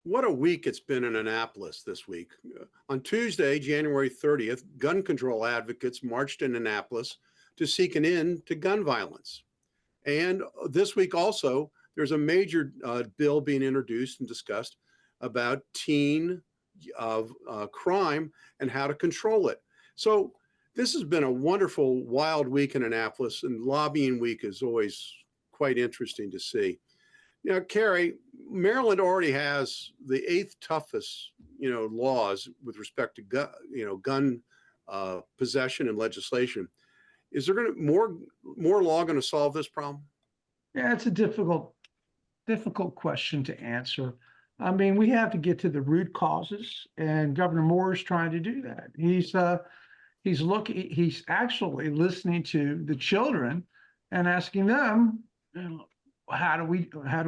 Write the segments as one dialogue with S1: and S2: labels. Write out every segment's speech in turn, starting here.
S1: What a week it's been in Annapolis this week. On Tuesday, January 30th, gun control advocates marched in Annapolis to seek an end to gun violence. And this week also, there's a major bill being introduced and discussed about teen crime and how to control it. So this has been a wonderful, wild week in Annapolis, and lobbying week is always quite interesting to see. You know, Cary, Maryland already has the eighth toughest, laws with respect to gun possession and legislation. Is there going to more law going to solve this problem?
S2: Yeah, it's a difficult question to answer. I mean, we have to get to the root causes, and Governor Moore is trying to do that. He's actually listening to the children and asking them, how do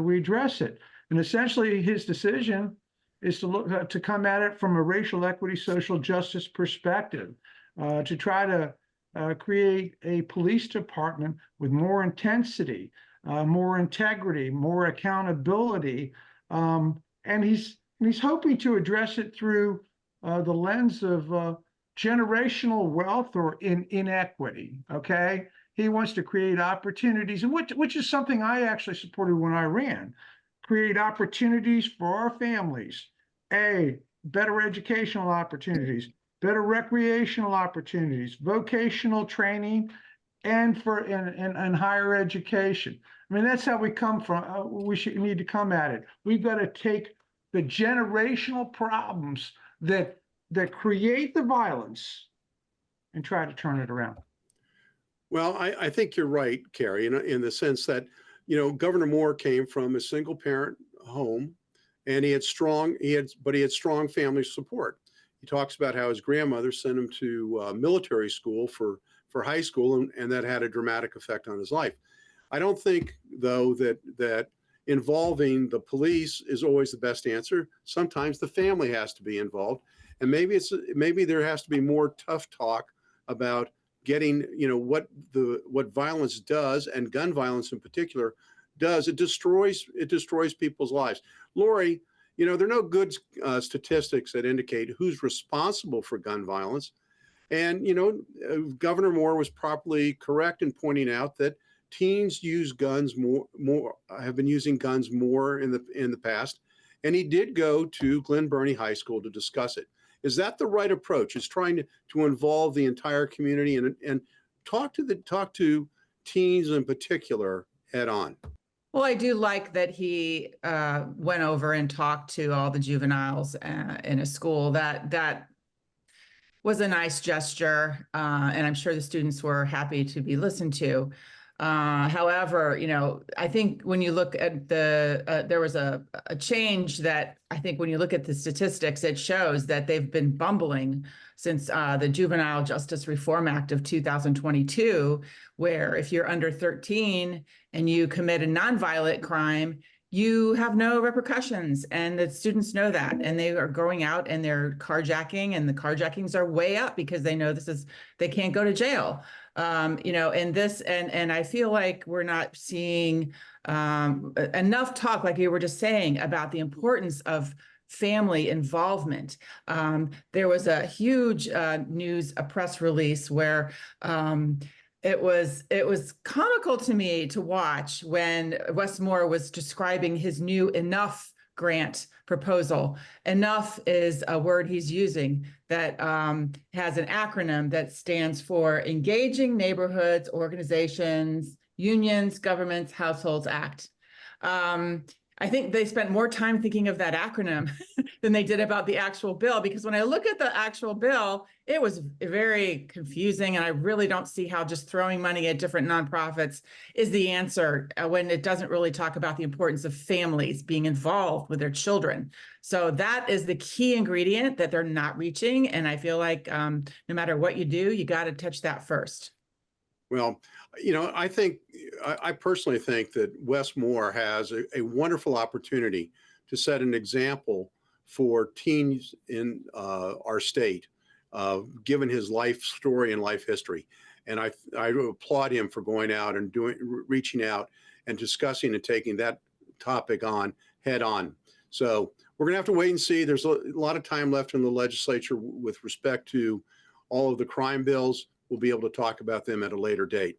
S2: we address it? And essentially, his decision is to come at it from a racial equity, social justice perspective, to try to create a police department with more intensity, more integrity, more accountability, and he's hoping to address it through the lens of generational wealth or inequity. Okay, he wants to create opportunities, and which is something I actually supported when I ran. Create opportunities for our families, better educational opportunities, better recreational opportunities, vocational training, and higher education. I mean, that's how we come from. We need to come at it. We've got to take the generational problems that create the violence and try to turn it around.
S1: Well, I think you're right, Cary, in the sense that, Governor Moore came from a single parent home, and he had strong family support. He talks about how his grandmother sent him to military school for high school, and that had a dramatic effect on his life. I don't think, though, that involving the police is always the best answer. Sometimes the family has to be involved, and maybe there has to be more tough talk about getting, what violence does, and gun violence in particular does. It destroys people's lives. Laurie, there are no good statistics that indicate who's responsible for gun violence. And, Governor Moore was properly correct in pointing out that teens use guns have been using guns more in the past. And he did go to Glen Burnie High School to discuss it. Is that the right approach? Is trying to involve the entire community and talk to teens in particular head on?
S3: Well, I do like that he went over and talked to all the juveniles in a school. That was a nice gesture, and I'm sure the students were happy to be listened to. However, I think when you look at there was a change that I think when you look at the statistics, it shows that they've been bumbling since the Juvenile Justice Reform Act of 2022, where if you're under 13 and you commit a nonviolent crime, you have no repercussions, and the students know that, and they are going out and they're carjacking, and the carjackings are way up because they know they can't go to jail. And I feel like we're not seeing enough talk, like you were just saying, about the importance of family involvement. There was a huge a press release where it was comical to me to watch when Wes Moore was describing his new Enough grant proposal. Enough is a word he's using that has an acronym that stands for Engaging Neighborhoods, Organizations, Unions, Governments, Households Act. I think they spent more time thinking of that acronym than they did about the actual bill, because when I look at the actual bill, it was very confusing, and I really don't see how just throwing money at different nonprofits is the answer when it doesn't really talk about the importance of families being involved with their children. So that is the key ingredient that they're not reaching, and I feel like no matter what you do, you got to touch that first.
S1: Well, I personally think that Wes Moore has a wonderful opportunity to set an example for teens in our state, given his life story and life history. And I applaud him for going out and reaching out and discussing and taking that topic on head on. So we're going to have to wait and see. There's a lot of time left in the legislature with respect to all of the crime bills. We'll be able to talk about them at a later date.